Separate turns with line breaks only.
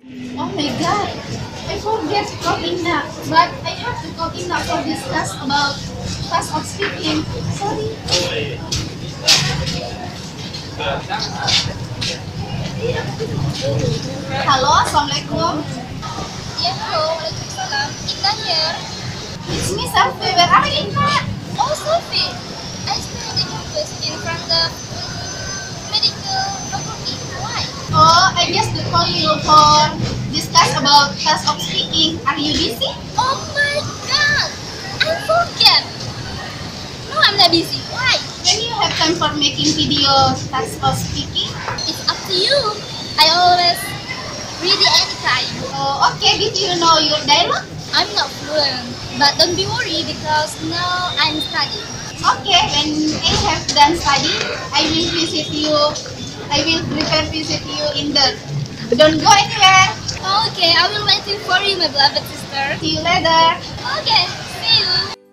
Oh my god, I forget to call Inna, but I have to call Inna for discuss about task of speaking. Sorry. Halo, assalamualaikum.
Ya, halo, Waalaikumsalam. Indah here.
It's me, Safi. Where are you, Inna?
Oh, Sophie. I studied the campus in front of medical faculty. Why?
Oh, I just to call you for discuss about task of speaking. Are you busy?
Oh my god! I forget. No, I'm not busy. Why?
When you have time for making video task of speaking?
It's up to you. I always ready anytime.
Oh, okay. Did you know your dialogue?
I'm not fluent, but don't be worried because now I'm studying.
Okay, when I have done study, I will visit you. I will prepare visit you in the. Don't go anywhere.
Okay, I will waiting for you, my beloved sister.
See you later.
Okay, see you.